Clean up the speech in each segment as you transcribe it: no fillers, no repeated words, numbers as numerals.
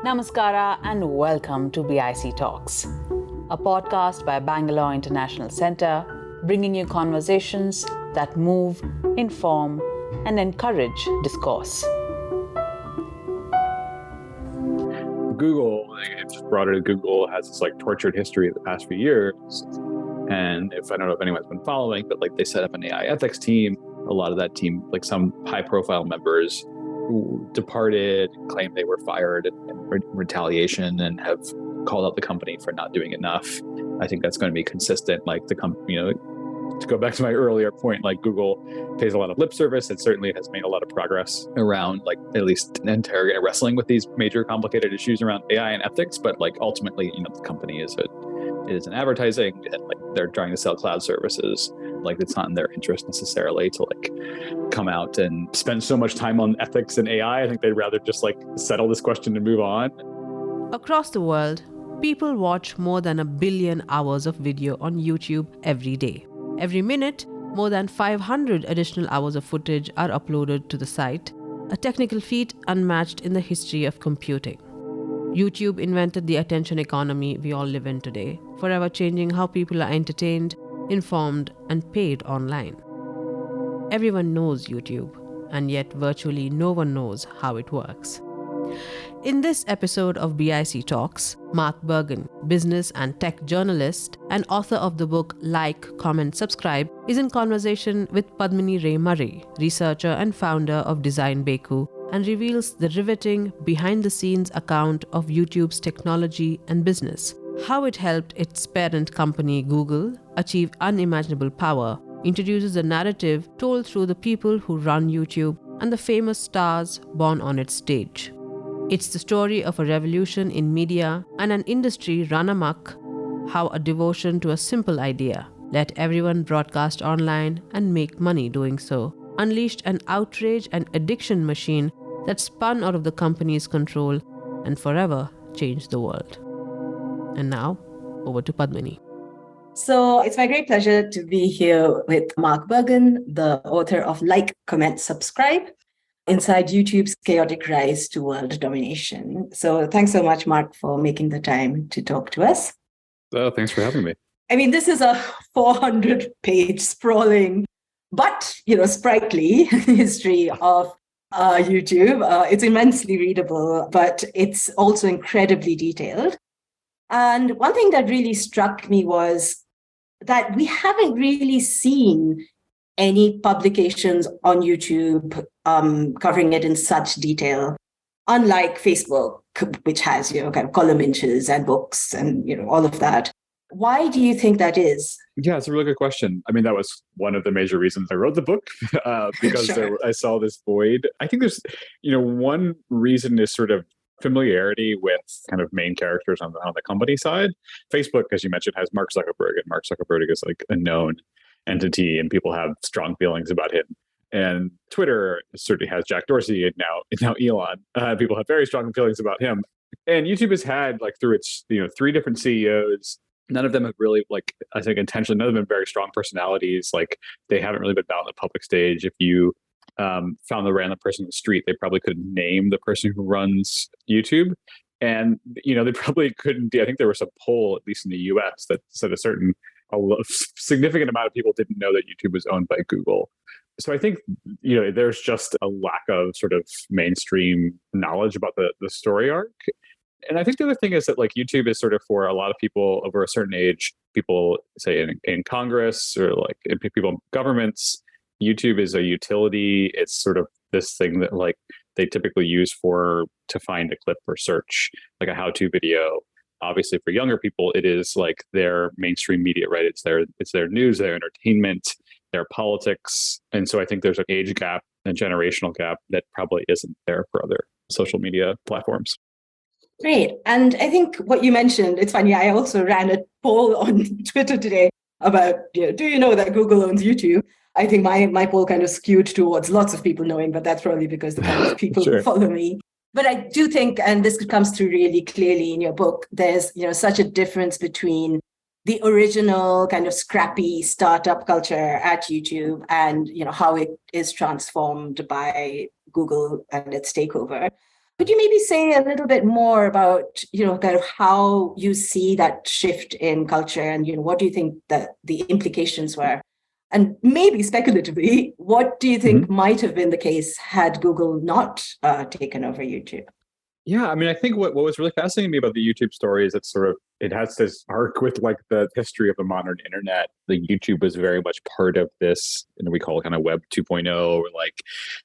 Namaskara and welcome to BIC Talks, a podcast by Bangalore International Centre, bringing you conversations that move, inform, and encourage discourse. Google, just broader Google has this tortured history of the past few years. And I don't know if anyone's been following, but they set up an AI ethics team. A lot of that team, some high profile members who departed, claimed they were fired in retaliation and have called out the company for not doing enough. I think that's going to be consistent. The company, to go back to my earlier point, Google pays a lot of lip service. It certainly has made a lot of progress around at least interrogating, wrestling with these major complicated issues around AI and ethics. But ultimately, the company is an advertising, and they're trying to sell cloud services. It's not in their interest necessarily to come out and spend so much time on ethics and AI. I think they'd rather just settle this question and move on. Across the world, people watch more than 1 billion hours of video on YouTube every day. Every minute, more than 500 additional hours of footage are uploaded to the site, a technical feat unmatched in the history of computing. YouTube invented the attention economy we all live in today, forever changing how people are entertained, informed, and paid online. Everyone knows YouTube, and yet virtually no one knows how it works. In this episode of BIC Talks, Mark Bergen, business and tech journalist and author of the book Like, Comment, Subscribe, is in conversation with Padmini Ray Murray, researcher and founder of Design Beku, and reveals the riveting behind-the-scenes account of YouTube's technology and business, how it helped its parent company Google achieve unimaginable power, introduces a narrative told through the people who run YouTube and the famous stars born on its stage. It's the story of a revolution in media and an industry run amok, how a devotion to a simple idea, let everyone broadcast online and make money doing so, unleashed an outrage and addiction machine that spun out of the company's control and forever changed the world. And now, over to Padmini. So it's my great pleasure to be here with Mark Bergen, the author of Like, Comment, Subscribe, Inside YouTube's Chaotic Rise to World Domination. So thanks so much, Mark, for making the time to talk to us. Thanks for having me. This is a 400-page sprawling, but sprightly history of YouTube. It's immensely readable, but it's also incredibly detailed. And one thing that really struck me was that we haven't really seen any publications on YouTube covering it in such detail, unlike Facebook, which has kind of column inches and books and all of that. Why do you think that is? Yeah, it's a really good question. That was one of the major reasons I wrote the book, because Sure. I saw this void. I think there's, one reason is sort of familiarity with kind of main characters on the company side. Facebook, as you mentioned, has Mark Zuckerberg, and Mark Zuckerberg is a known entity, and people have strong feelings about him. And Twitter certainly has Jack Dorsey, and now Elon. People have very strong feelings about him. And YouTube has had through its 3 different CEOs. None of them have really, I think intentionally, none of them have very strong personalities. They haven't really been out on the public stage. If you found the random person on the street, they probably couldn't name the person who runs YouTube. And, they probably couldn't. I think there was a poll, at least in the US, that said a significant amount of people didn't know that YouTube was owned by Google. So I think, there's just a lack of sort of mainstream knowledge about the story arc. And I think the other thing is that YouTube is sort of for a lot of people over a certain age, people say in Congress or people in governments, YouTube is a utility. It's sort of this thing that they typically use to find a clip or search, a how-to video. Obviously for younger people, it is their mainstream media, right? It's their news, their entertainment, their politics. And so I think there's an age gap and generational gap that probably isn't there for other social media platforms. Great. And I think what you mentioned, it's funny, I also ran a poll on Twitter today about, do you know that Google owns YouTube? I think my poll kind of skewed towards lots of people knowing, but that's probably because the kind of people Sure. who follow me. But I do think, and this comes through really clearly in your book, there's such a difference between the original kind of scrappy startup culture at YouTube and how it is transformed by Google and its takeover. Could you maybe say a little bit more about, kind of how you see that shift in culture and, what do you think that the implications were? And maybe speculatively, what do you think might have been the case had Google not taken over YouTube? Yeah, I mean, I think what was really fascinating to me about the YouTube story is it has this arc with like the history of the modern internet. The YouTube was very much part of this, we call it kind of Web 2.0, or like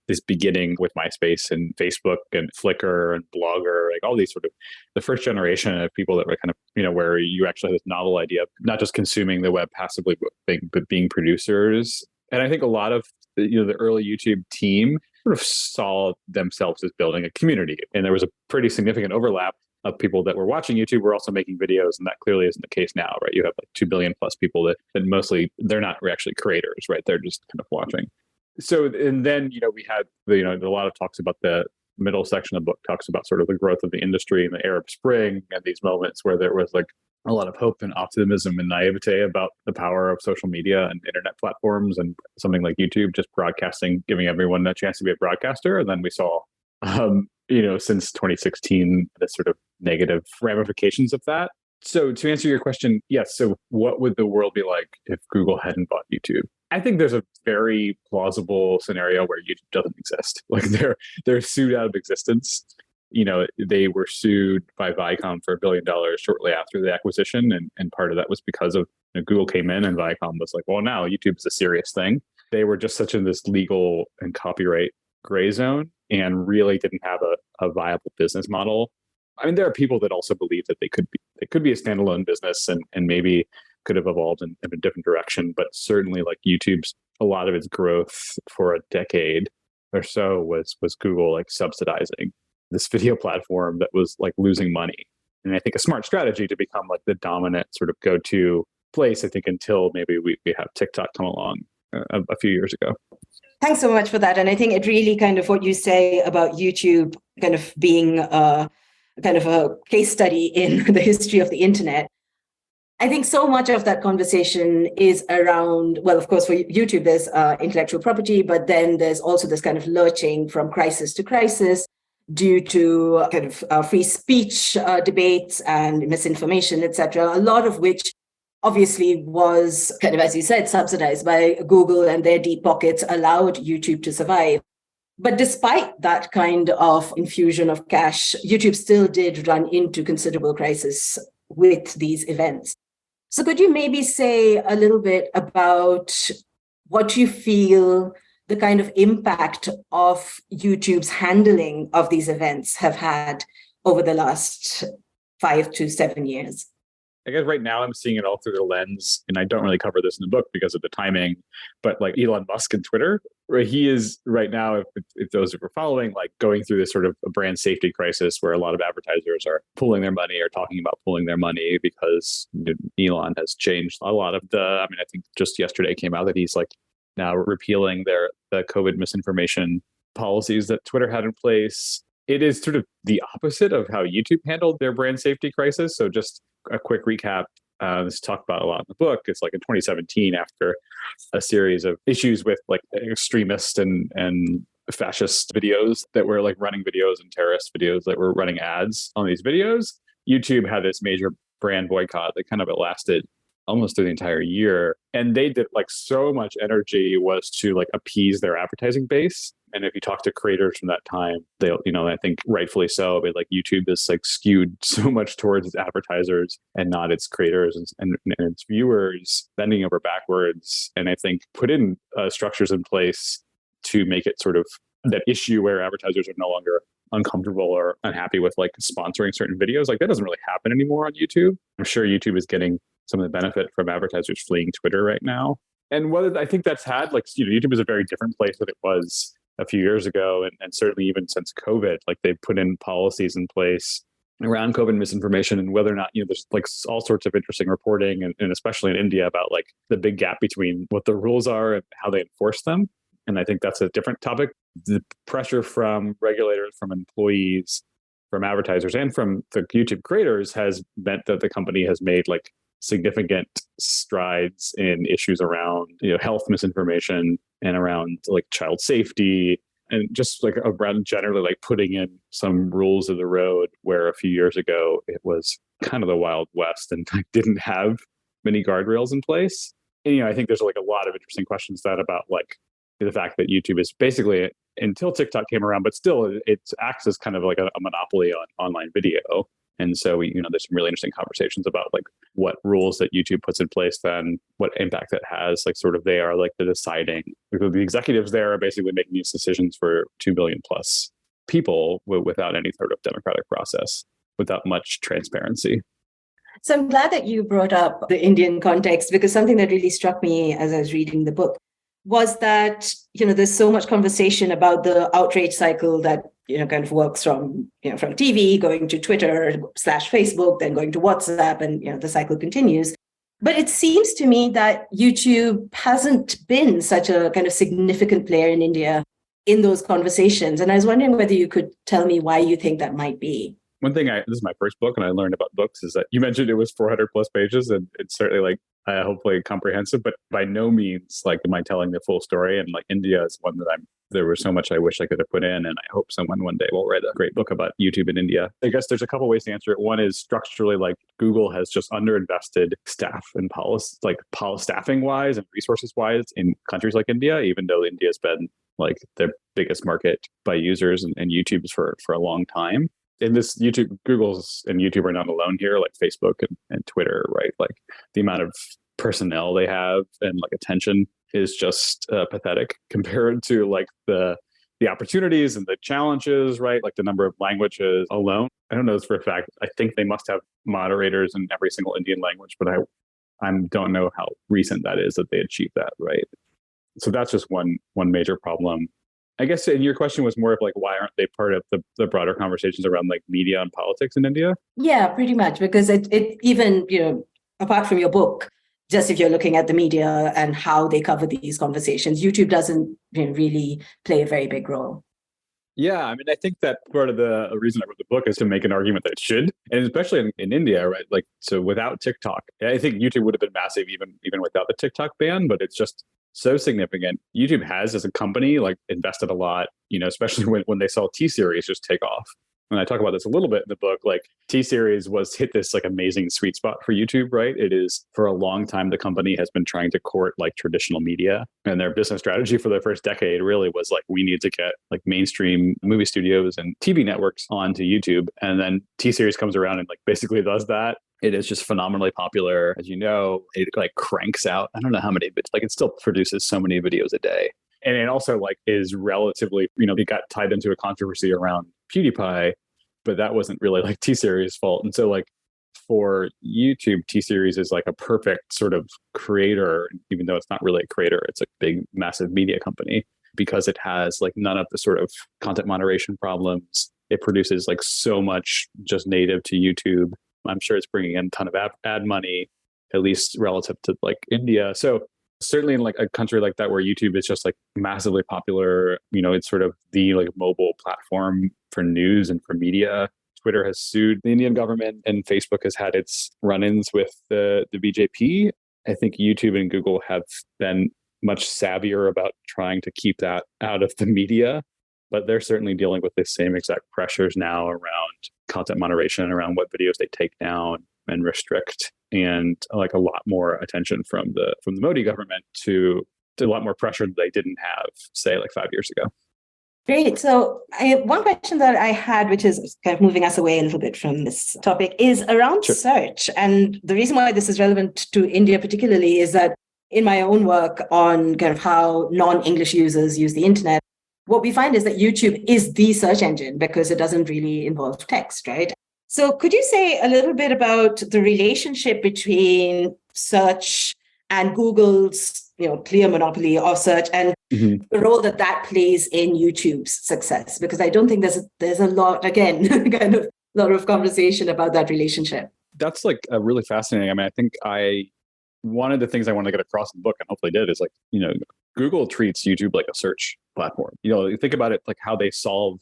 this beginning with MySpace and Facebook and Flickr and Blogger, like all these sort of the first generation of people that were kind of, where you actually had this novel idea of not just consuming the web passively, but being producers. And I think a lot of the early YouTube team sort of saw themselves as building a community. And there was a pretty significant overlap of people that were watching YouTube were also making videos. And that clearly isn't the case now, right? You have like 2 billion plus people that mostly, they're not actually creators, right? They're just kind of watching. So, and then, we had, a lot of talks about the middle section of the book talks about sort of the growth of the industry and the Arab Spring and these moments where there was like a lot of hope and optimism and naivete about the power of social media and internet platforms and something like YouTube just broadcasting, giving everyone a chance to be a broadcaster. And then we saw, since 2016, the sort of negative ramifications of that. So to answer your question, yes. So what would the world be like if Google hadn't bought YouTube? I think there's a very plausible scenario where YouTube doesn't exist. Like they're sued out of existence. They were sued by Viacom for $1 billion shortly after the acquisition. And part of that was because of Google came in and Viacom was like, well, now YouTube is a serious thing. They were just such in this legal and copyright gray zone and really didn't have a viable business model. I mean, there are people that also believe that they could be a standalone business and maybe could have evolved in a different direction. But certainly like YouTube's, a lot of its growth for a decade or so was Google like subsidizing this video platform that was like losing money. And I think a smart strategy to become like the dominant sort of go-to place, I think, until maybe we have TikTok come along a few years ago. Thanks so much for that. And I think it really kind of what you say about YouTube kind of being kind of a case study in the history of the internet. I think so much of that conversation is around, well, of course, for YouTube, there's intellectual property, but then there's also this kind of lurching from crisis to crisis due to kind of free speech debates and misinformation, etc., a lot of which obviously was kind of, as you said, subsidized by Google, and their deep pockets allowed YouTube to survive. But despite that kind of infusion of cash, YouTube still did run into considerable crisis with these events. So could you maybe say a little bit about what you feel the kind of impact of YouTube's handling of these events have had over the last 5 to 7 years? I guess right now I'm seeing it all through the lens, and I don't really cover this in the book because of the timing, but like Elon Musk and Twitter, where he is right now, if those who are following, like going through this sort of a brand safety crisis where a lot of advertisers are pulling their money or talking about pulling their money because Elon has changed a lot of I think just yesterday came out that he's like now repealing the COVID misinformation policies that Twitter had in place. It is sort of the opposite of how YouTube handled their brand safety crisis. So just a quick recap, this is talked about a lot in the book. It's like in 2017, after a series of issues with like extremist and fascist videos that were like running videos and terrorist videos that were running ads on these videos, YouTube had this major brand boycott that kind of lasted almost through the entire year. And they did like so much energy was to like appease their advertising base. And if you talk to creators from that time, they'll, I think rightfully so, but like YouTube is like skewed so much towards its advertisers and not its creators and its viewers, bending over backwards. And I think put in structures in place to make it sort of that issue where advertisers are no longer uncomfortable or unhappy with like sponsoring certain videos. Like that doesn't really happen anymore on YouTube. I'm sure YouTube is getting some of the benefit from advertisers fleeing Twitter right now. And whether I think that's had like, YouTube is a very different place than it was a few years ago. And certainly even since COVID, like they've put in policies in place around COVID misinformation and whether or not, there's like all sorts of interesting reporting and especially in India about like the big gap between what the rules are and how they enforce them. And I think that's a different topic. The pressure from regulators, from employees, from advertisers, and from the YouTube creators has meant that the company has made like significant strides in issues around health misinformation and around like child safety And just like around generally like putting in some rules of the road where a few years ago it was kind of the Wild West and didn't have many guardrails in place. And, I think there's like a lot of interesting questions that about like the fact that YouTube is basically, until TikTok came around, but still it acts as kind of like a monopoly on online video. And so, there's some really interesting conversations about like what rules that YouTube puts in place, then what impact it has. Like sort of they are like the deciding, the executives there are basically making these decisions for 2 billion plus people without any sort of democratic process, without much transparency. So I'm glad that you brought up the Indian context, because something that really struck me as I was reading the book was that, there's so much conversation about the outrage cycle that, kind of works from TV going to Twitter/Facebook, then going to WhatsApp, and, the cycle continues. But it seems to me that YouTube hasn't been such a kind of significant player in India in those conversations. And I was wondering whether you could tell me why you think that might be. One thing, this is my first book and I learned about books, is that you mentioned it was 400 plus pages, and it's certainly like hopefully comprehensive, but by no means like am I telling the full story. And like India is one that there was so much I wish I could have put in, and I hope someone one day will write a great book about YouTube in India. I guess there's a couple ways to answer it. One is structurally, like Google has just underinvested staff and policy, like staffing wise and resources wise in countries like India, even though India has been like their biggest market by users and YouTube's for a long time. And this Google's and YouTube are not alone here, like Facebook and Twitter, right? Like the amount of personnel they have and like attention is just pathetic compared to like the opportunities and the challenges, right? Like the number of languages alone. I don't know this for a fact. I think they must have moderators in every single Indian language, but I don't know how recent that is that they achieved that, right? So that's just one major problem. I guess, and your question was more of like, why aren't they part of the broader conversations around like media and politics in India? Yeah, pretty much, because it even, apart from your book, just if you're looking at the media and how they cover these conversations, YouTube doesn't really play a very big role. Yeah, I mean, I think that part of the reason I wrote the book is to make an argument that it should, and especially in India, right? Like, so without TikTok, I think YouTube would have been massive even without the TikTok ban, but it's just so significant. YouTube has, as a company, like invested a lot, especially when they saw T-Series just take off. And I talk about this a little bit in the book, like T-Series hit this like amazing sweet spot for YouTube, right? It is, for a long time, the company has been trying to court like traditional media, and their business strategy for the first decade really was like, we need to get like mainstream movie studios and TV networks onto YouTube. And then T-Series comes around and like basically does that. It is just phenomenally popular. As you know, it like cranks out, I don't know how many, but like it still produces so many videos a day. And it also like is relatively, it got tied into a controversy around PewDiePie, but that wasn't really like T-Series' fault. And so like for YouTube, T-Series is like a perfect sort of creator, even though it's not really a creator, it's a big, massive media company, because it has like none of the sort of content moderation problems. It produces like so much just native to YouTube. I'm sure it's bringing in a ton of ad money, at least relative to like India. So certainly in like a country like that where YouTube is just like massively popular, it's sort of the like mobile platform for news and for media. Twitter has sued the Indian government, and Facebook has had its run-ins with the BJP. I think YouTube and Google have been much savvier about trying to keep that out of the media, but they're certainly dealing with the same exact pressures now around content moderation, around what videos they take down and restrict, and like a lot more attention from the Modi government to a lot more pressure that they didn't have, say, like 5 years ago. Great. So one question that I had, which is kind of moving us away a little bit from this topic, is around search. And the reason why this is relevant to India particularly is that in my own work on kind of how non-English users use the internet, what we find is that YouTube is the search engine because it doesn't really involve text, right? So could you say a little bit about the relationship between search and Google's clear monopoly of search and the role that plays in YouTube's success? Because I don't think there's a lot, again, kind of a lot of conversation about that relationship. That's like a really fascinating. I mean, I think one of the things I want to get across in the book, and hopefully did, is like, Google treats YouTube like a search platform. You think about it, like how they solve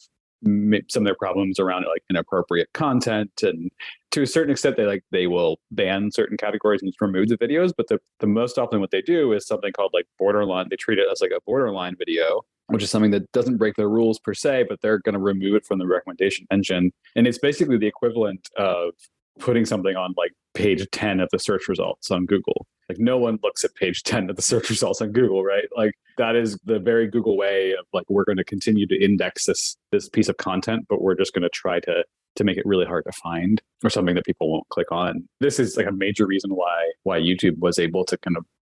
some of their problems around like inappropriate content, and to a certain extent they will ban certain categories and just remove the videos. But the most often what they do is something called like borderline. They treat it as like a borderline video, which is something that doesn't break their rules per se, but they're going to remove it from the recommendation engine. And it's basically the equivalent of putting something on like page 10 of the search results on Google. Like no one looks at page 10 of the search results on Google, right? Like that is the very Google way of like, we're going to continue to index this piece of content, but we're just going to try to make it really hard to find, or something that people won't click on. This is like a major reason why YouTube was able to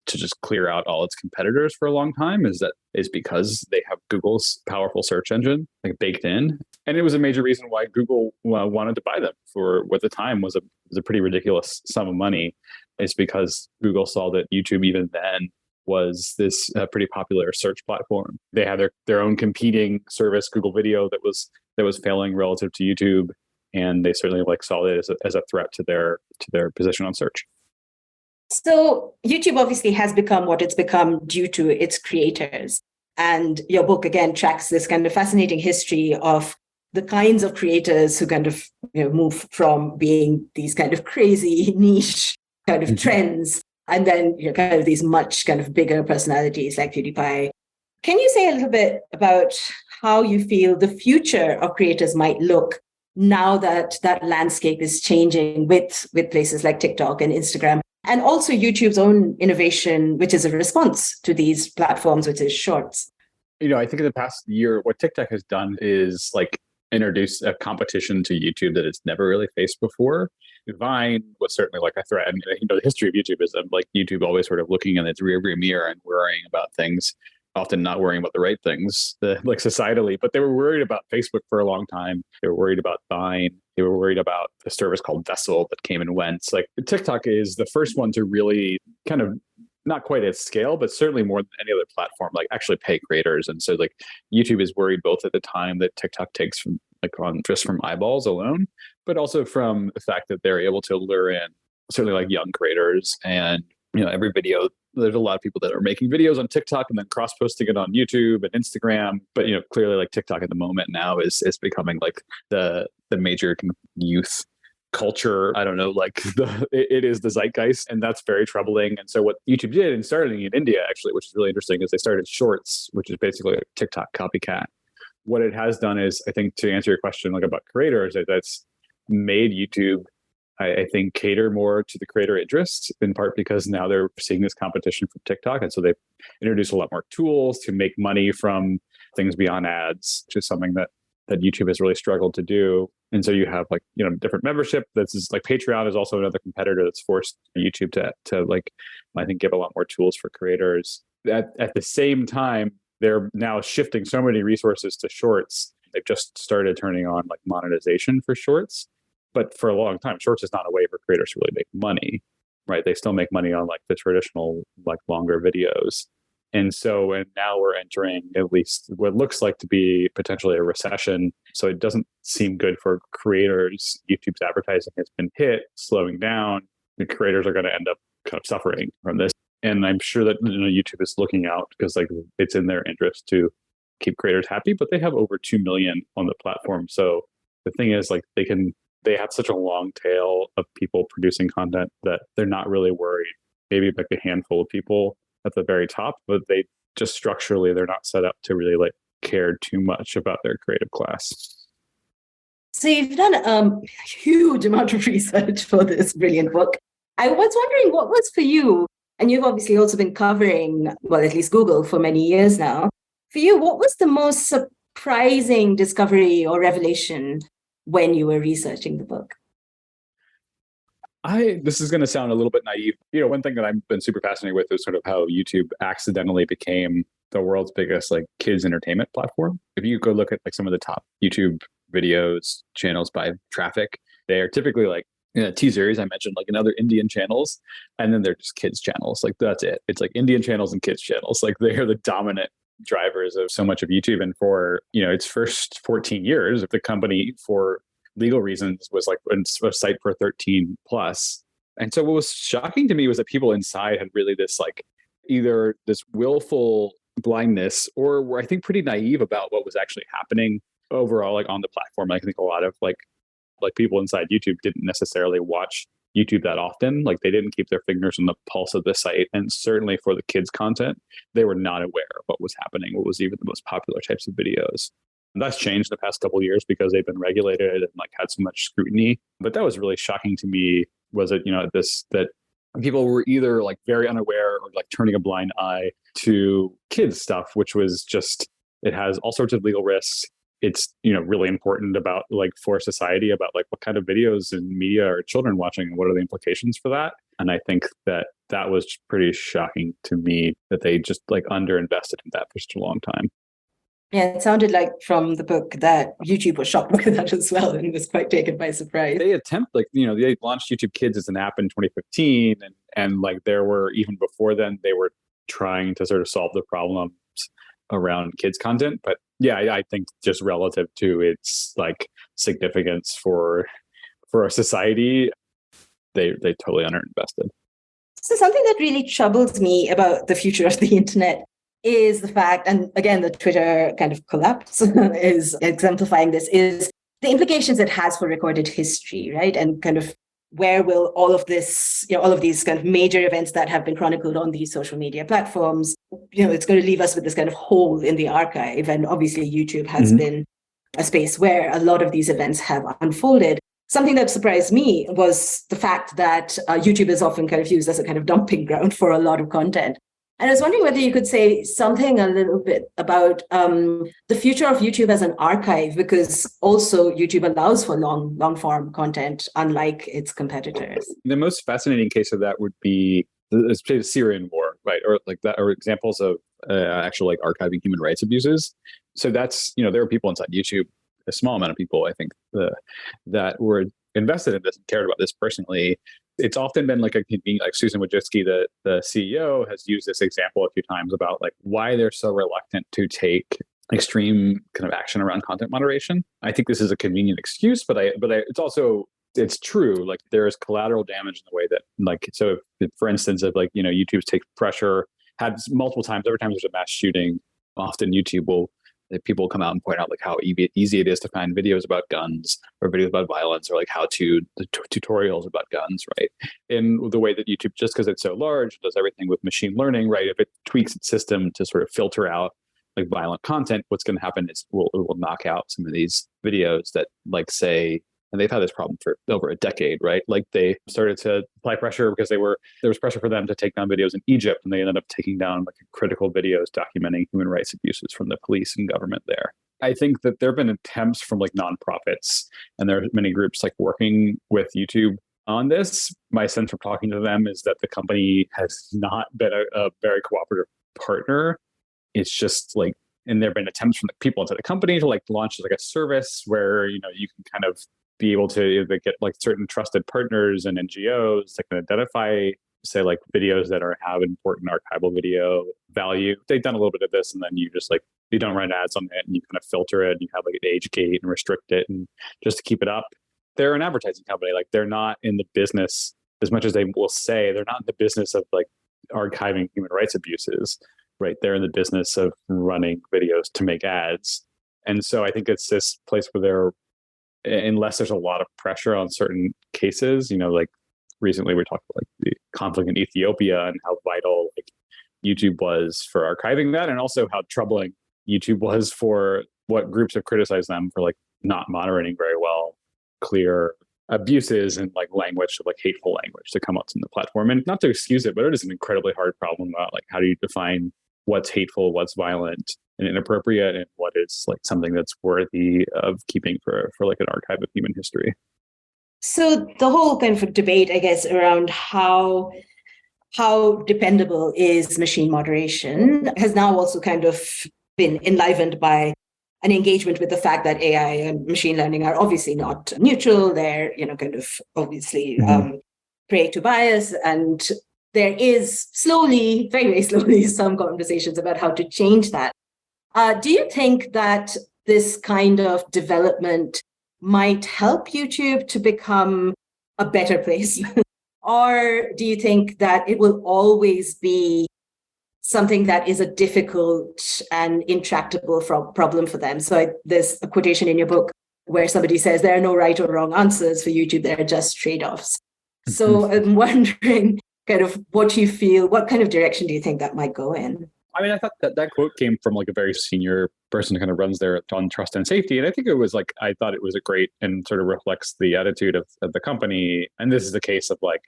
to just clear out all its competitors for a long time, is because they have Google's powerful search engine like baked in. And it was a major reason why Google wanted to buy them for what at the time was a pretty ridiculous sum of money. It's because Google saw that YouTube even then was this pretty popular search platform. They had their own competing service, Google Video, that was failing relative to YouTube, and they certainly like saw it as a threat to their position on search. So YouTube obviously has become what it's become due to its creators. And your book, again, tracks this kind of fascinating history of the kinds of creators who kind of move from being these kind of crazy niche kind of trends, and then kind of these much kind of bigger personalities like PewDiePie. Can you say a little bit about how you feel the future of creators might look now that that landscape is changing with places like TikTok and Instagram, and also YouTube's own innovation, which is a response to these platforms, which is Shorts? I think in the past year, what TikTok has done is like introduce a competition to YouTube that it's never really faced before. Vine was certainly like a threat. And the history of YouTube is like YouTube always sort of looking in its rearview mirror and worrying about things, often not worrying about the right things, like societally. But they were worried about Facebook for a long time. They were worried about Vine. They were worried about a service called Vessel that came and went. Like TikTok is the first one to really kind of, not quite at scale, but certainly more than any other platform, like actually pay creators. And so like YouTube is worried both at the time that TikTok takes from just from eyeballs alone, but also from the fact that they're able to lure in certainly like young creators. And every video, there's a lot of people that are making videos on TikTok and then cross-posting it on YouTube and Instagram. But clearly like TikTok at the moment now is becoming like the major kind of youth culture. I don't know, like it is the zeitgeist, and that's very troubling. And so what YouTube did, and starting in India actually, which is really interesting, is they started Shorts, which is basically a TikTok copycat. What it has done is, I think, to answer your question like about creators, that's made YouTube, I think, cater more to the creator interest, in part because now they're seeing this competition from TikTok. And so they've introduced a lot more tools to make money from things beyond ads, which is something that YouTube has really struggled to do. And so you have like, different membership. That's just like Patreon is also another competitor that's forced YouTube to like, I think, give a lot more tools for creators. At the same time, they're now shifting so many resources to Shorts. They've just started turning on like monetization for Shorts. But for a long time, Shorts is not a way for creators to really make money, right? They still make money on like the traditional, like longer videos. And now we're entering at least what looks like to be potentially a recession. So it doesn't seem good for creators. YouTube's advertising has been hit, slowing down. The creators are going to end up kind of suffering from this. And I'm sure that YouTube is looking out because like it's in their interest to keep creators happy, but they have over 2 million on the platform. So the thing is like they have such a long tail of people producing content that they're not really worried. Maybe like a handful of people at the very top, but they just structurally, they're not set up to really like care too much about their creative class. So you've done a huge amount of research for this brilliant book. I was wondering what was for you, and you've obviously also been covering, well, at least Google for many years now. For you, what was the most surprising discovery or revelation when you were researching the book? This is going to sound a little bit naive. One thing that I've been super fascinated with is sort of how YouTube accidentally became the world's biggest like kids entertainment platform. If you go look at like some of the top YouTube videos channels by traffic, they are typically like T-Series, I mentioned, like another Indian channels, and then they're just kids channels. Like that's it. It's like Indian channels and kids channels. Like they are the dominant drivers of so much of YouTube. And for its first 14 years, the company, for legal reasons, was like a site for 13 plus. And so what was shocking to me was that people inside had really this like either this willful blindness or were, I think, pretty naive about what was actually happening overall, like on the platform, I think a lot of like people inside YouTube didn't necessarily watch YouTube that often. Like they didn't keep their fingers on the pulse of the site. And certainly for the kids' content, they were not aware of what was happening, what was even the most popular types of videos. And that's changed the past couple of years because they've been regulated and like had so much scrutiny. But that was really shocking to me, was it, that people were either like very unaware or like turning a blind eye to kids stuff, which was just, it has all sorts of legal risks. It's, really important about like for society about like what kind of videos and media are children watching and what are the implications for that. And I think that was pretty shocking to me that they just like underinvested in that for such a long time. Yeah, it sounded like from the book that YouTube was shocked by that as well and was quite taken by surprise. They they launched YouTube Kids as an app in 2015 and like there were, even before then, they were trying to sort of solve the problems around kids content. But yeah, I think just relative to its like significance for our society, they totally underinvested. So something that really troubles me about the future of the internet is the fact, and again, the Twitter kind of collapse is exemplifying this, is the implications it has for recorded history, right? And kind of where will all of this, all of these kind of major events that have been chronicled on these social media platforms, it's going to leave us with this kind of hole in the archive. And obviously YouTube has been a space where a lot of these events have unfolded. Something that surprised me was the fact that YouTube is often kind of used as a kind of dumping ground for a lot of content. And I was wondering whether you could say something a little bit about the future of YouTube as an archive, because also YouTube allows for long form content, unlike its competitors. The most fascinating case of that would be the Syrian war, right? Or like that, or examples of actual like archiving human rights abuses. So that's, there are people inside YouTube, a small amount of people, I think, that were invested in this and cared about this personally. It's often been like like Susan Wojcicki, the CEO, has used this example a few times about like why they're so reluctant to take extreme kind of action around content moderation. I think this is a convenient excuse, but it's true. Like there is collateral damage in the way that like, so if, for instance, if like, YouTube's take pressure had multiple times, every time there's a mass shooting, often YouTube will, people come out and point out like how easy it is to find videos about guns or videos about violence or like tutorials about guns, right? In the way that YouTube, just because it's so large, does everything with machine learning, right? If it tweaks its system to sort of filter out like violent content, what's going to happen is it will knock out some of these videos that like say, and they've had this problem for over a decade, right? Like they started to apply pressure because there was pressure for them to take down videos in Egypt, and they ended up taking down like critical videos documenting human rights abuses from the police and government there. I think that there have been attempts from like nonprofits, and there are many groups like working with YouTube on this. My sense from talking to them is that the company has not been a very cooperative partner. It's just like, and there have been attempts from the people inside the company to like launch like a service where, you can kind of be able to get like certain trusted partners and NGOs that can identify, say, like videos that have important archival video value. They've done a little bit of this, and then you just like, you don't run ads on it and you kind of filter it and you have like an age gate and restrict it and just to keep it up. They're an advertising company. Like they're not in the business, as much as they will say, they're not in the business of like archiving human rights abuses, right? They're in the business of running videos to make ads. And so I think it's this place where they're, unless there's a lot of pressure on certain cases, like recently we talked about like the conflict in Ethiopia and how vital like YouTube was for archiving that, and also how troubling YouTube was for what groups have criticized them for like not moderating very well clear abuses and like language, like hateful language to come up on the platform. And not to excuse it, but it is an incredibly hard problem about like how do you define what's hateful, what's violent and inappropriate, and what is like something that's worthy of keeping for like an archive of human history. So the whole kind of debate, I guess, around how dependable is machine moderation has now also kind of been enlivened by an engagement with the fact that AI and machine learning are obviously not neutral. They're, kind of obviously prey to bias. And there is slowly, very, very slowly, some conversations about how to change that. Do you think that this kind of development might help YouTube to become a better place? Or do you think that it will always be something that is a difficult and intractable problem for them. So there's a quotation in your book where somebody says there are no right or wrong answers for YouTube, there are just trade-offs. So I'm wondering kind of what you feel, what kind of direction do you think that might go in? I mean, I thought that quote came from like a very senior person who kind of runs there on trust and safety. And I think it was like, I thought it was a great and sort of reflects the attitude of the company. And this is the case of like,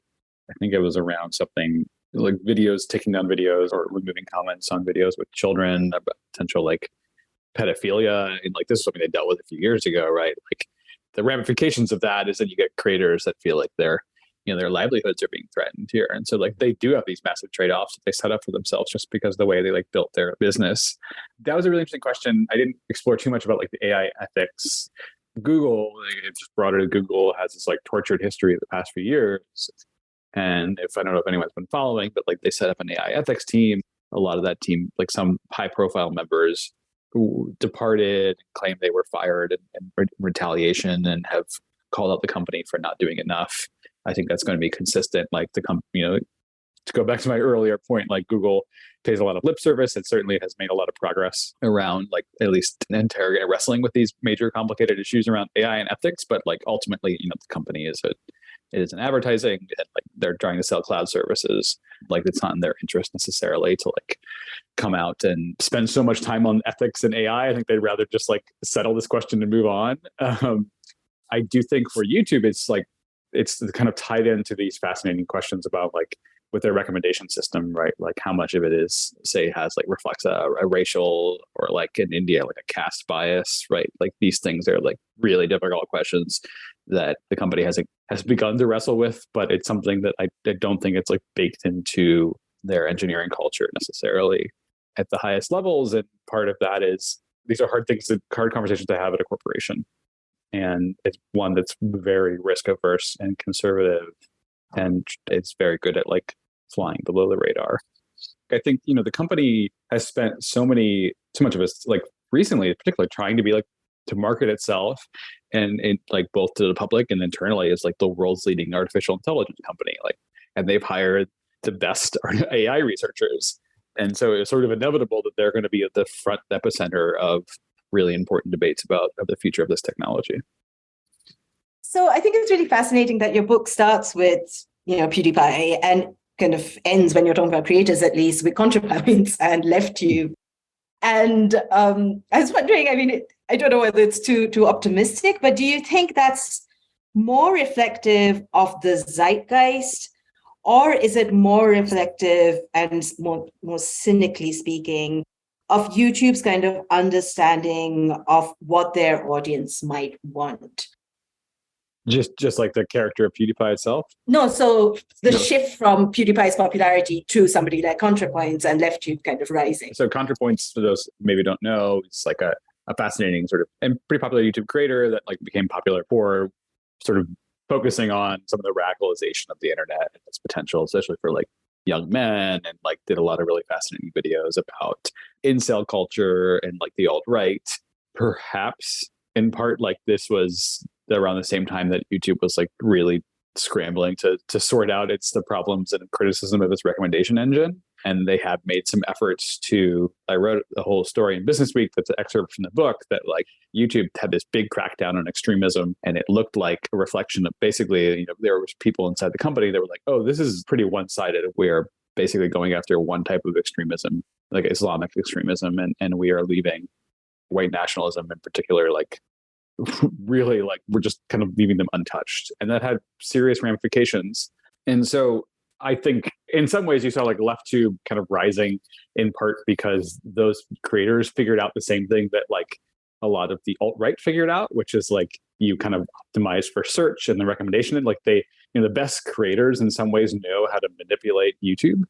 I think it was around something like videos, taking down videos or removing comments on videos with children, about potential like pedophilia. And like, this is something they dealt with a few years ago, right? Like the ramifications of that is that you get creators that feel like their livelihoods are being threatened here. And so like they do have these massive trade-offs that they set up for themselves just because of the way they like built their business. That was a really interesting question. I didn't explore too much about like the AI ethics. Google, like, just broader, Google has this like tortured history of the past few years. And I don't know if anyone's been following, but like they set up an AI ethics team. A lot of that team, like some high profile members who departed, claimed they were fired in retaliation and have called out the company for not doing enough. I think that's going to be consistent. Like the company, to go back to my earlier point, like Google pays a lot of lip service. It certainly has made a lot of progress around like at least interrogating, wrestling with these major complicated issues around AI and ethics. But like ultimately, the company is an advertising, and like they're trying to sell cloud services. Like it's not in their interest necessarily to like come out and spend so much time on ethics and AI. I think they'd rather just like settle this question and move on. I do think for YouTube, it's kind of tied into these fascinating questions about like with their recommendation system, right? Like how much of it is, say, reflects a racial or like in India, like a caste bias, right? Like these things are like really difficult questions that the company has begun to wrestle with, but it's something that I don't think it's like baked into their engineering culture necessarily at the highest levels. And part of that is these are hard conversations to have at a corporation. And it's one that's very risk averse and conservative, and it's very good at like flying below the radar. I think, the company has spent so much of its like recently, particularly trying to be like to market itself and like both to the public and internally as like the world's leading artificial intelligence company. Like, and they've hired the best AI researchers. And so it's sort of inevitable that they're going to be at the front epicenter of really important debates about the future of this technology. So I think it's really fascinating that your book starts with, PewDiePie and kind of ends, when you're talking about creators at least, with ContraPoints and LeftTube. And I was wondering, I don't know whether it's too optimistic, but do you think that's more reflective of the zeitgeist, or is it more reflective and more cynically speaking of YouTube's kind of understanding of what their audience might want? Just like the character of PewDiePie itself? No, so the shift from PewDiePie's popularity to somebody like ContraPoints and LeftTube kind of rising. So ContraPoints, for those who maybe don't know, it's like a fascinating sort of and pretty popular YouTube creator that like became popular for sort of focusing on some of the radicalization of the internet and its potential, especially for like young men, and like did a lot of really fascinating videos about incel culture and like the alt-right. Perhaps in part, like this was around the same time that YouTube was like really scrambling to sort out the problems and criticism of its recommendation engine. And they have made some efforts I wrote a whole story in Business Week that's an excerpt from the book that like YouTube had this big crackdown on extremism, and it looked like a reflection of basically, there was people inside the company that were like, oh, this is pretty one-sided. We're basically going after one type of extremism, like Islamic extremism, and we are leaving white nationalism in particular, like really like we're just kind of leaving them untouched. And that had serious ramifications. And so I think in some ways you saw like LeftTube kind of rising in part because those creators figured out the same thing that like a lot of the alt-right figured out, which is like you kind of optimize for search and the recommendation. And like they, the best creators in some ways know how to manipulate YouTube.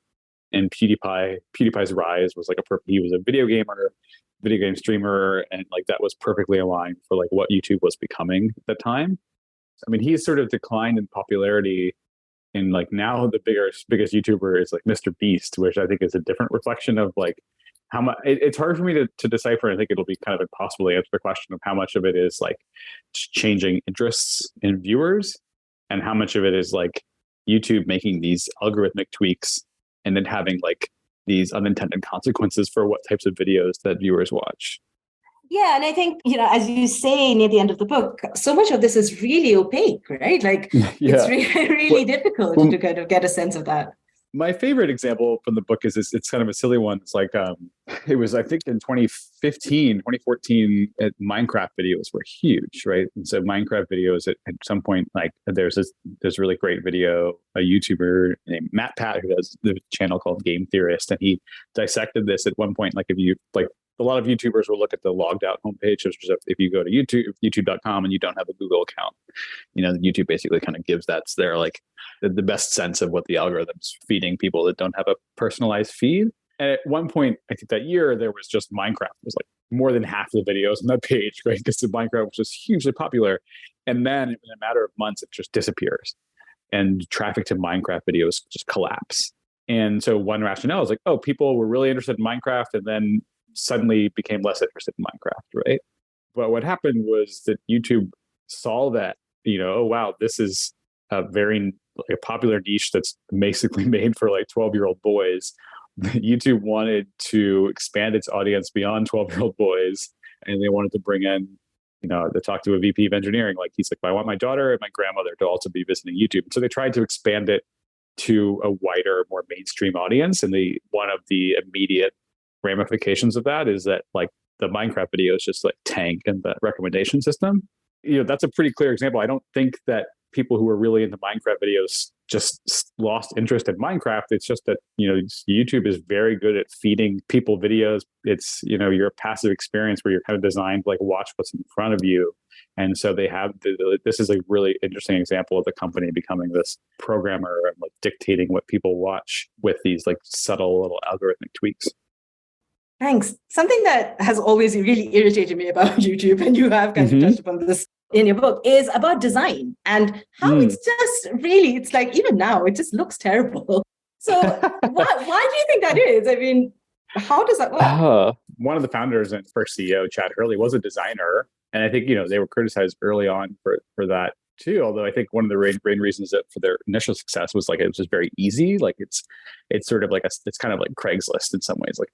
And PewDiePie's rise was like he was a video game streamer, and like that was perfectly aligned for like what YouTube was becoming at the time. I mean, he's sort of declined in popularity, and like now the biggest YouTuber is like Mr. Beast, which I think is a different reflection of like how much. It's hard for me to decipher. I think it'll be kind of impossible to answer the question of how much of it is like changing interests in viewers, and how much of it is like YouTube making these algorithmic tweaks and then having like these unintended consequences for what types of videos that viewers watch. Yeah, and I think, as you say near the end of the book, so much of this is really opaque, right? Like it's really, really difficult to kind of get a sense of that. My favorite example from the book is it's kind of a silly one. It's like, it was, I think in 2014, Minecraft videos were huge, right? And so Minecraft videos at some point, like there's this really great video, a YouTuber named Matt Pat, who has the channel called Game Theorist. And he dissected this at one point, like if you like, a lot of YouTubers will look at the logged out homepage. If you go to youtube.com and you don't have a Google account, YouTube basically kind of gives that's their like the best sense of what the algorithm's feeding people that don't have a personalized feed. And at one point, I think that year, there was just Minecraft. It was like more than half the videos on that page, right? Because the Minecraft was just hugely popular. And then in a matter of months, it just disappears. And traffic to Minecraft videos just collapse. And so one rationale is like, oh, people were really interested in Minecraft and then suddenly became less interested in Minecraft, right? But what happened was that YouTube saw that, oh, wow, this is a very popular niche that's basically made for like 12-year-old boys. YouTube wanted to expand its audience beyond 12-year-old boys, and they wanted to bring in, to talk to a VP of engineering. Like he's like, I want my daughter and my grandmother to also be visiting YouTube. So they tried to expand it to a wider, more mainstream audience. And one of the immediate ramifications of that is that like the Minecraft videos just like tank in the recommendation system. That's a pretty clear example. I don't think that people who are really into Minecraft videos just lost interest in Minecraft. It's just that, YouTube is very good at feeding people videos. It's, your passive experience where you're kind of designed to like watch what's in front of you. And so they have, this is a really interesting example of the company becoming this programmer and like dictating what people watch with these like subtle little algorithmic tweaks. Thanks. Something that has always really irritated me about YouTube, and you have kind of touched upon this in your book, is about design and how it's just really, it's like even now, it just looks terrible. So why do you think that is? I mean, how does that work? One of the founders and first CEO, Chad Hurley, was a designer. And I think, they were criticized early on for that too. Although I think one of the main reasons that for their initial success was like, it was just very easy. Like it's sort of like it's kind of like Craigslist in some ways. Like,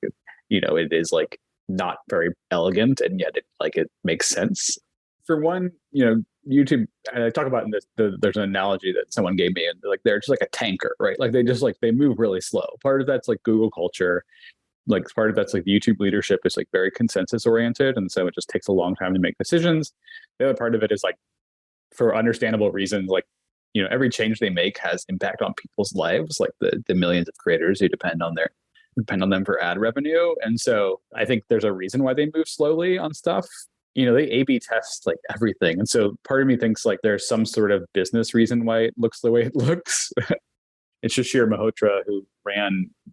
it is like not very elegant, and yet it makes sense. For one, YouTube, and I talk about in this, there's an analogy that someone gave me, and they're just like a tanker, right? Like they move really slow. Part of that's like Google culture. Like part of that's like YouTube leadership is like very consensus oriented. And so it just takes a long time to make decisions. The other part of it is like, for understandable reasons, like, every change they make has impact on people's lives, like the millions of creators who depend on them for ad revenue. And so I think there's a reason why they move slowly on stuff. They A/B test like everything. And so part of me thinks like there's some sort of business reason why it looks the way it looks. It's Shishir Malhotra, who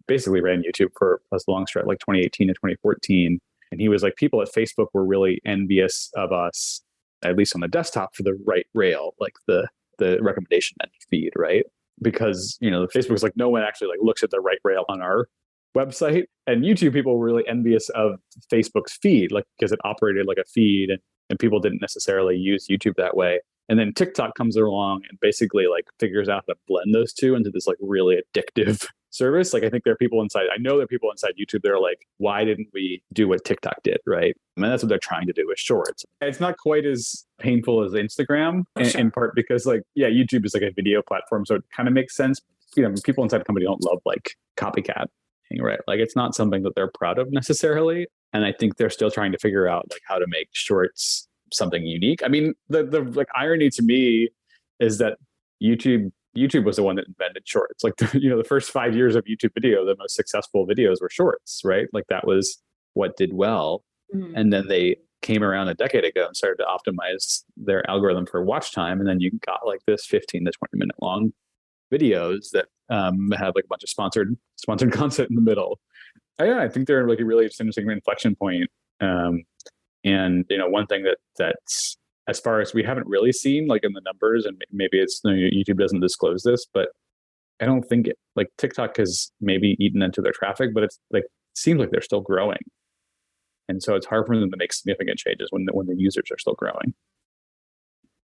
basically ran YouTube for a long stretch, like 2018 to 2014. And he was like, people at Facebook were really envious of us, at least on the desktop, for the right rail, like the recommendation feed, right? Because, Facebook's like, no one actually like looks at the right rail on our website. And YouTube people were really envious of Facebook's feed, like because it operated like a feed and people didn't necessarily use YouTube that way. And then TikTok comes along and basically like figures out how to blend those two into this like really addictive service. Like I think there are people inside YouTube that are like, why didn't we do what TikTok did, right? I mean, that's what they're trying to do with shorts. It's not quite as painful as Instagram, in part because like, yeah, YouTube is like a video platform. So it kind of makes sense. People inside the company don't love like copycat, right? Like it's not something that they're proud of necessarily. And I think they're still trying to figure out like how to make shorts something unique. I mean, the like irony to me is that YouTube was the one that invented shorts. Like the first 5 years of YouTube video, the most successful videos were shorts, right? Like that was what did well. And then they came around a decade ago and started to optimize their algorithm for watch time, and then you got like this 15 to 20 minute long videos that have like a bunch of sponsored content in the middle. I think they're like a really interesting inflection point. And one thing that's as far as we haven't really seen like in the numbers, and maybe it's YouTube doesn't disclose this, but I don't think like TikTok has maybe eaten into their traffic, but it's like seems like they're still growing, and so it's hard for them to make significant changes when the users are still growing.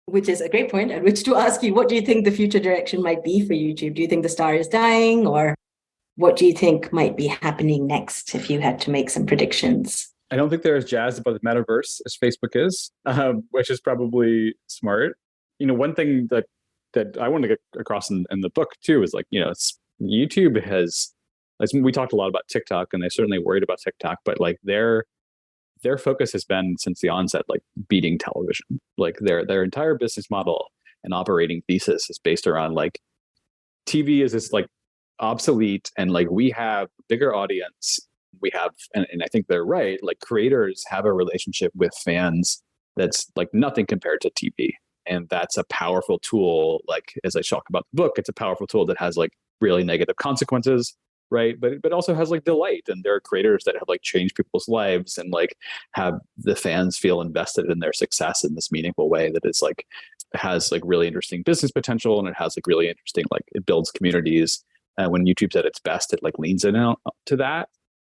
Which is a great point at which to ask you, what do you think the future direction might be for YouTube? Do you think the star is dying, or what do you think might be happening next if you had to make some predictions? I don't think they're as jazzed about the metaverse as Facebook is, which is probably smart. One thing that I want to get across in the book too is like, it's YouTube has, as we talked a lot about TikTok, and they certainly worried about TikTok, but like their focus has been since the onset, like beating television. Like their entire business model and operating thesis is based around like TV is this like obsolete, and like we have bigger audience. We have, and I think they're right, like creators have a relationship with fans that's like nothing compared to TV. And that's a powerful tool. Like, as I talk about the book, it's a powerful tool that has like really negative consequences, right? But also has like delight. And there are creators that have like changed people's lives and like have the fans feel invested in their success in this meaningful way that is like, has like really interesting business potential. And it has like really interesting, like it builds communities. When YouTube's at its best, it like leans in to that.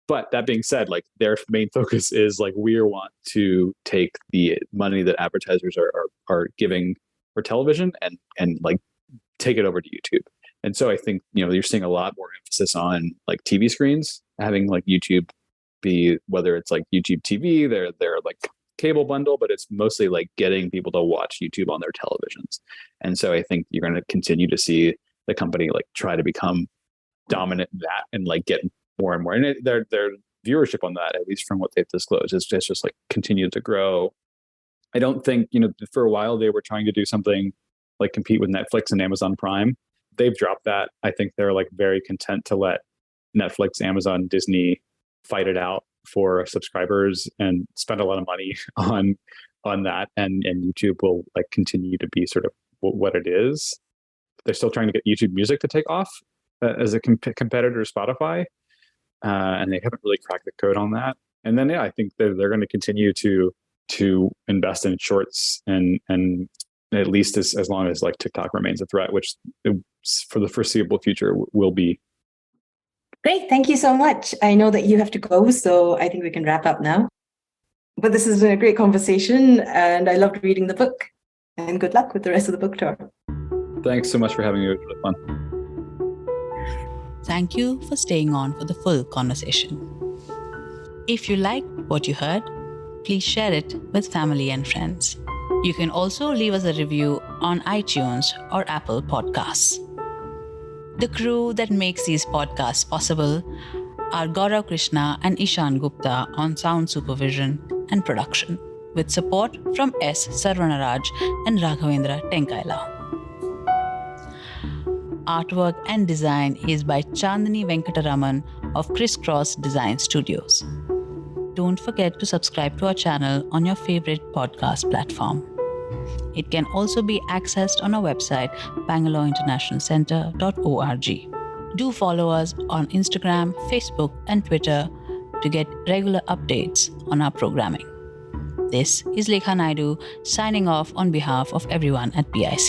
But that being said, like their main focus is like we want to take the money that advertisers are giving for television and like take it over to YouTube. And so I think, you're seeing a lot more emphasis on like TV screens, having like YouTube be, whether it's like YouTube TV, their like cable bundle, but it's mostly like getting people to watch YouTube on their televisions. And so I think you're going to continue to see the company like try to become dominant in that and like get more and more. And their viewership on that, at least from what they've disclosed, is just like continued to grow. I don't think, for a while they were trying to do something like compete with Netflix and Amazon Prime. They've dropped that. I think they're like very content to let Netflix, Amazon, Disney fight it out for subscribers and spend a lot of money on that. And YouTube will like continue to be sort of what it is. They're still trying to get YouTube Music to take off as a competitor to Spotify. And they haven't really cracked the code on that. And then, I think they're going to continue to invest in shorts and at least as long as like TikTok remains a threat, which for the foreseeable future will be. Great. Thank you so much. I know that you have to go, so I think we can wrap up now. But this has been a great conversation and I loved reading the book, and good luck with the rest of the book tour. Thanks so much for having me. It was really fun. Thank you for staying on for the full conversation. If you liked what you heard, please share it with family and friends. You can also leave us a review on iTunes or Apple Podcasts. The crew that makes these podcasts possible are Gaurav Krishna and Ishan Gupta on sound supervision and production, with support from S. Sarvanaraj and Raghavendra Tenkaila. Artwork and design is by Chandani Venkataraman of Crisscross Design Studios. Don't forget to subscribe to our channel on your favorite podcast platform. It can also be accessed on our website, bangaloreinternationalcentre.org. Do follow us on Instagram, Facebook, and Twitter to get regular updates on our programming. This is Lekha Naidu signing off on behalf of everyone at BIC.